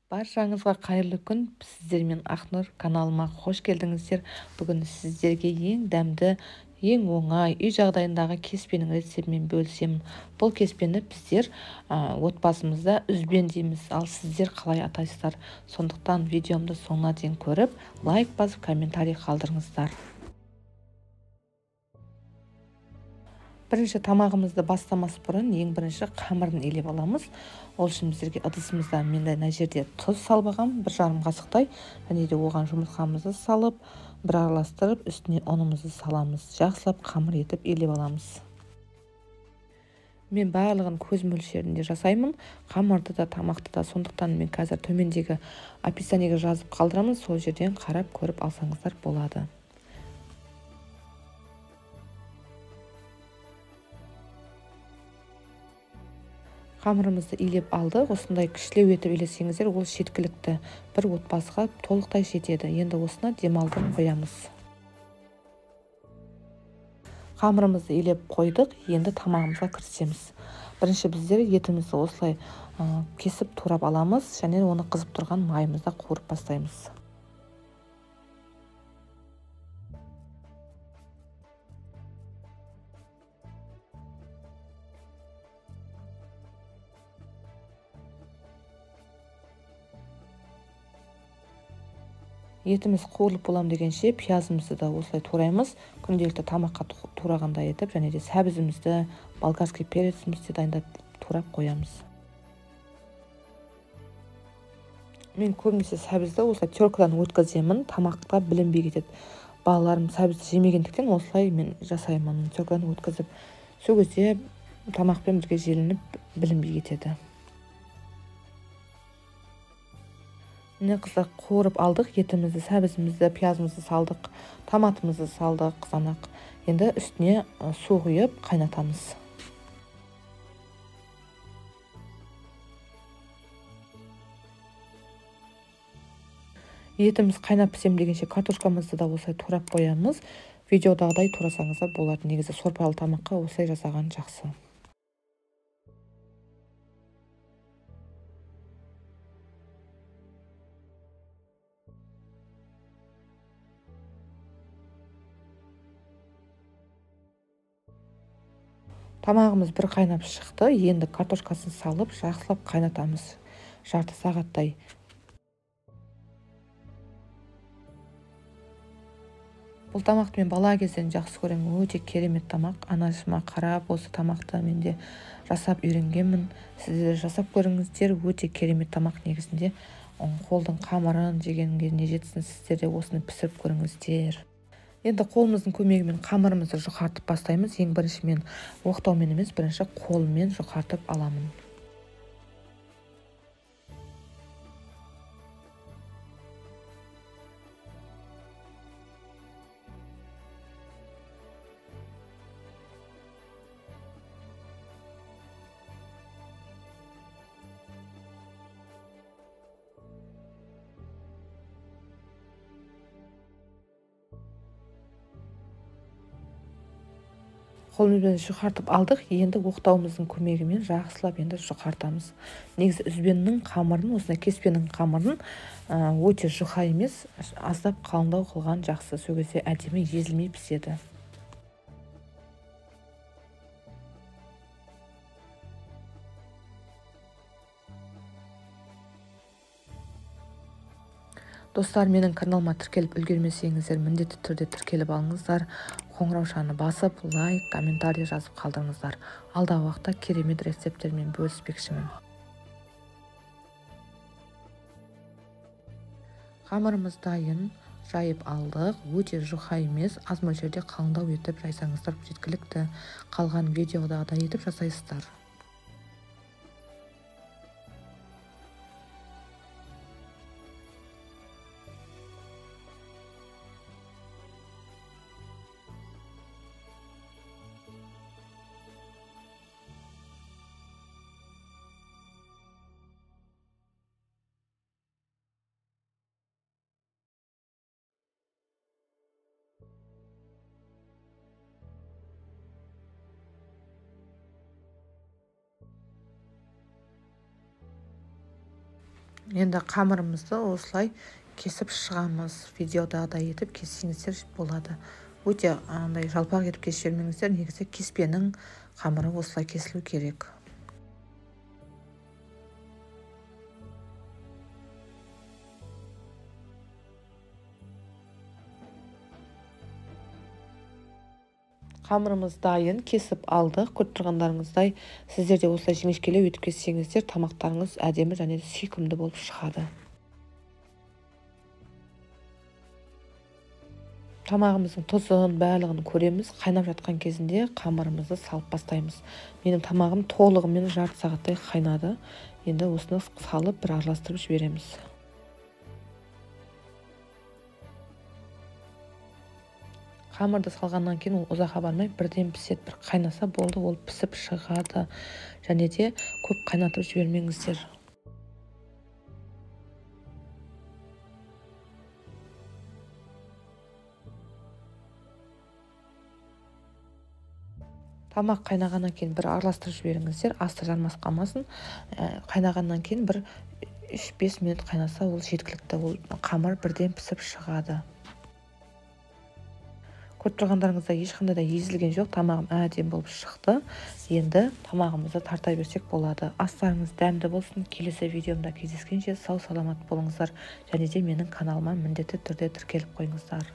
Баршаңызға қайырлы күн. Сіздермен Ақнұр каналыма қош келдіңіздер. Бүгін сіздерге ең дәмді, ең оңай үй жағдайындағы кеспенің рецептімен бөлісемін. Бұл кеспені біздер отбасымызда үзбен дейміз, ал сіздер қалай атайсыздар? Сондықтан видеомды соңына дейін көріп, лайк басып, комментарий қалдырыңыздар. Бірінші тамағымызды бастамас бұрын ең бірінші қамырын елеп аламыз. Ол үшін біздерге ыдысымызда мен мына жерде тұз салып алғам, 1,5 қасықтай, және де оған жұмыртқамызды салып, бір араластырып, үстіне ұнымызды саламыз. Жақсылап қамыр етіп елеп аламыз. Мен барлығын көз мөлшерінде жасаймын, қамырды да, тамақты да. Сондықтан мен қазір төмендегі описаниеге жазып қалдырамын, сол жерден қарап көріп алсаңыздар болады. Қамырымызды илеп алды. Осындай кішілеу етіп илесеңіздер, ол жеткілікті. Бір отбасыға толықтай жетеді. Енді осына демалдырып қоямыз. Қамырымызды илеп қойдық. Енді тамағымызға кірісеміз. Бірінші біздер етімізді осылай кесіп турап аламыз, және оны қызып тұрған майымызда қуырып бастаймыз. Етіміз қуырылып болам дегенше пиязымызды да осылай тураймыз. Күнделікті тамаққа турағандай етіп, және де сәбізімізді, болгарский перецімізді дайындап турап қоямыз. Мен көбінесе сәбізді осылай теркадан өткіземін, тамаққа білінбей кетеді. Балаларым сәбізді жемегендіктен осылай мен жасаймын, теркадан өткізіп. Сол кезде тамақпен бірге желініп білінбей кетеді. Міне қыздар, қуырып алдық етімізді, сәбізімізді, пиязымызды салдық, томатымызды салдық, қызанақ. Енді үстіне су құйып қайнатамыз. Етіміз қайнап пісем дегенше картошкамызды да осылай турап қоямыз. Видеодағыдай турасаңыздар болады. Негізі сорпалы тамаққа осылай жасаған жақсы. Тамағымыз бір қайнап шықты. Енді картошкасын салып, жақсылап қайнатамыз. Жарты сағаттай. Бұл тамақты мен бала кезден жақсы көремін. Өте керемет тамақ. Анашыма қарап, осы тамақты мен де жасап үйренгенмін. Сіздер жасап көріңіздер. Өте керемет тамақ негізінде. Қолдың қамырын жегенге не жетсін, сіздер де осыны пісіріп көріңіздер. Енді қолымыздың көмегімен қамырымызды жұқартып бастаймыз. Ең бірінші мен оқтаумен емес, бірінші қолмен жұқартып аламын. Қолымызбен жұқартып алдық. Енді оқтауымыздың көмегімен жақсылап енді жұқартамыз. Негізі үзбеннің қамырын, осындай кеспенің қамырын өте жұқа емес, аздап қалыңдау қылған жақсы. Сол кезде әдемі езілмей піседі. Достар, менің каналыма тіркеліп үлгермесеңіздер, міндетті түрде тіркеліп алыңыздар. Қоңыраушаны басып, лайк, комментарий жазып қалдырыңыздар. Алдағы уақытта керемет рецепттермен бөліспекшімін. Қамырымыз дайын, жайып алдық. Өте жұқа емес, аз мөлшерде қалыңдау етіп жайсаңыздар жеткілікті. Қалған видеодағыдай етіп жасайсыздар. Енді қамырымызды осылай кесіп шығамыз. Видеодағыдай етіп кессеңіздер болады. Өте андай жалпақ етіп кесіп жібермеңіздер. Негізі кеспенің қамыры осылай кесілу керек. Қамырымыз дайын, кесіп алдық. Көріп тұрғандарыңыздай, сіздер де осылай жіңішкелеу етіп кессеңіздер, тамақтарыңыз әдемі және сүйкімді болып шығады. Тамағымыздың тұзын, барлығын көреміз. Қайнап жатқан кезінде қамырымызды салып бастаймыз. Менің тамағым толығымен жарты сағаттай қайнады. Енді осыны салып бір араластырып жібереміз. Қамырды салғаннан кейін ол ұзаққа бармай бірден піседі. Бір қайнаса болды, ол пісіп шығады. Және де көп қайнатып жібермеңіздер. Тамақ қайнағаннан кейін бір араластырып жіберіңіздер. Асты жармас қалмасын. Қайнағаннан кейін бір 3-5 минут қайнаса ол жеткілікті. Ол қамыр бірден пісіп шығады. Көріп тұрғандарыңызда ешқандай да езілген жоқ. Тамағым әдемі болып шықты. Енді тамағымызды тарта берсек болады. Астарыңыз дәмді болсын. Келесі видеомда кездескенше сау саламат болыңыздар. Және де менің каналыма міндетті түрде тіркеліп қойыңыздар.